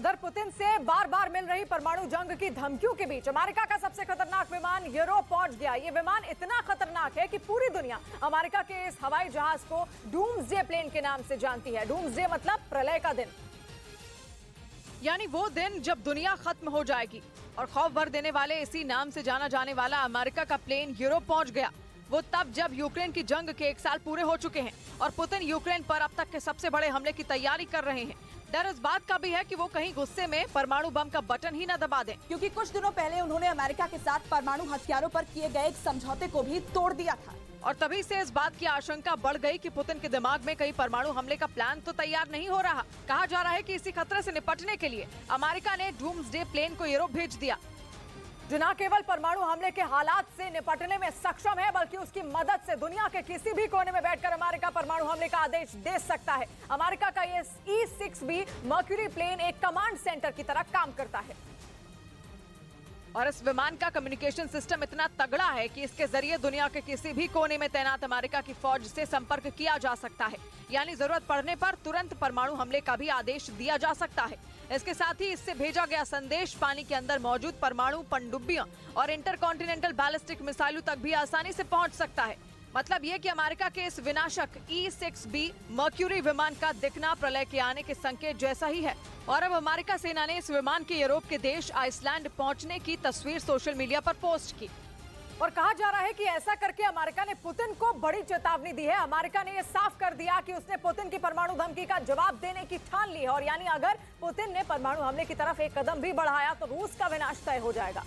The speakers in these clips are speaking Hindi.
उधर पुतिन से बार बार मिल रही परमाणु जंग की धमकियों के बीच अमेरिका का सबसे खतरनाक विमान यूरोप पहुंच गया। ये विमान इतना खतरनाक है कि पूरी दुनिया अमेरिका के इस हवाई जहाज को डूम्सडे प्लेन के नाम से जानती है। डूम्सडे मतलब प्रलय का दिन, यानी वो दिन जब दुनिया खत्म हो जाएगी। और खौफ भर देने वाले इसी नाम से जाना जाने वाला अमेरिका का प्लेन यूरोप पहुंच गया। वो तब जब यूक्रेन की जंग के 1 साल पूरे हो चुके हैं और पुतिन यूक्रेन पर अब तक के सबसे बड़े हमले की तैयारी कर रहे हैं। डर इस बात का भी है कि वो कहीं गुस्से में परमाणु बम का बटन ही न दबा दें, क्योंकि कुछ दिनों पहले उन्होंने अमेरिका के साथ परमाणु हथियारों पर किए गए एक समझौते को भी तोड़ दिया था। और तभी से इस बात की आशंका बढ़ गई कि पुतिन के दिमाग में कहीं परमाणु हमले का प्लान तो तैयार नहीं हो रहा। कहा जा रहा है कि इसी खतरे से निपटने के लिए अमेरिका ने डूम्सडे प्लेन को यूरोप भेज दिया, जो न केवल परमाणु हमले के हालात से निपटने में सक्षम है बल्कि उसकी मदद से दुनिया के किसी भी कोने में बैठकर अमेरिका परमाणु हमले का आदेश दे सकता है। अमेरिका का ये E-6B मर्क्यूरी प्लेन एक कमांड सेंटर की तरह काम करता है और इस विमान का कम्युनिकेशन सिस्टम इतना तगड़ा है कि इसके जरिए दुनिया के किसी भी कोने में तैनात अमेरिका की फौज से संपर्क किया जा सकता है। यानी जरूरत पड़ने पर तुरंत परमाणु हमले का भी आदेश दिया जा सकता है। इसके साथ ही इससे भेजा गया संदेश पानी के अंदर मौजूद परमाणु पनडुब्बियों और इंटरकॉन्टिनेंटल बैलिस्टिक मिसाइलों तक भी आसानी से पहुंच सकता है। मतलब ये कि अमेरिका के इस विनाशक E-6B मर्क्यूरी विमान का दिखना प्रलय के आने के संकेत जैसा ही है। और अब अमेरिका सेना ने इस विमान के यूरोप के देश आइसलैंड पहुंचने की तस्वीर सोशल मीडिया पर पोस्ट की और कहा जा रहा है कि ऐसा करके अमेरिका ने पुतिन को बड़ी चेतावनी दी है। अमेरिका ने यह साफ कर दिया कि उसने पुतिन की परमाणु धमकी का जवाब देने की ठान ली है और यानी अगर पुतिन ने परमाणु हमले की तरफ एक कदम भी बढ़ाया तो रूस का विनाश तय हो जाएगा।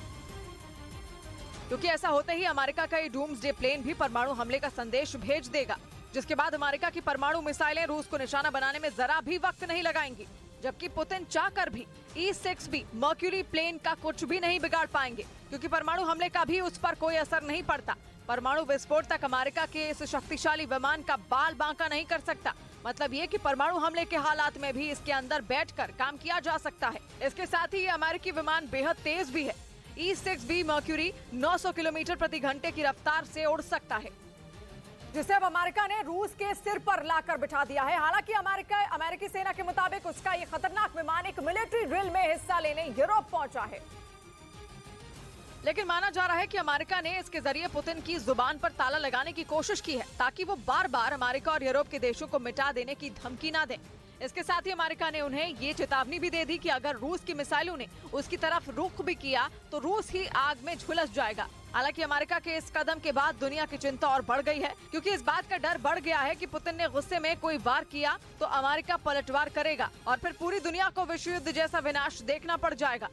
क्योंकि ऐसा होते ही अमेरिका का ये डूम्सडे प्लेन भी परमाणु हमले का संदेश भेज देगा, जिसके बाद अमेरिका की परमाणु मिसाइलें रूस को निशाना बनाने में जरा भी वक्त नहीं लगाएंगी। जबकि पुतिन चाहकर भी E-6B मर्क्यूरी प्लेन का कुछ भी नहीं बिगाड़ पाएंगे, क्योंकि परमाणु हमले का भी उस पर कोई असर नहीं पड़ता। परमाणु विस्फोट तक अमेरिका के इस शक्तिशाली विमान का बाल बांका नहीं कर सकता। मतलब ये कि परमाणु हमले के हालात में भी इसके अंदर बैठकर काम किया जा सकता है। इसके साथ ही ये अमेरिकी विमान बेहद तेज भी है। E-6B मर्क्यूरी 900 किलोमीटर प्रति घंटे की रफ्तार से उड़ सकता है, जिसे अब अमेरिका ने रूस के सिर पर लाकर बिठा दिया है। हालांकि अमेरिकी सेना के मुताबिक उसका ये खतरनाक विमान एक मिलिट्री ड्रिल में हिस्सा लेने यूरोप पहुंचा है, लेकिन माना जा रहा है कि अमेरिका ने इसके जरिए पुतिन की जुबान पर ताला लगाने की कोशिश की है ताकि वो बार बार अमेरिका और यूरोप के देशों को मिटा देने की धमकी ना दें। इसके साथ ही अमेरिका ने उन्हें ये चेतावनी भी दे दी कि अगर रूस की मिसाइलों ने उसकी तरफ रुख भी किया तो रूस ही आग में झुलस जाएगा। हालांकि अमेरिका के इस कदम के बाद दुनिया की चिंता और बढ़ गई है, क्योंकि इस बात का डर बढ़ गया है कि पुतिन ने गुस्से में कोई वार किया तो अमेरिका पलटवार करेगा और फिर पूरी दुनिया को विश्व युद्ध जैसा विनाश देखना पड़ जाएगा।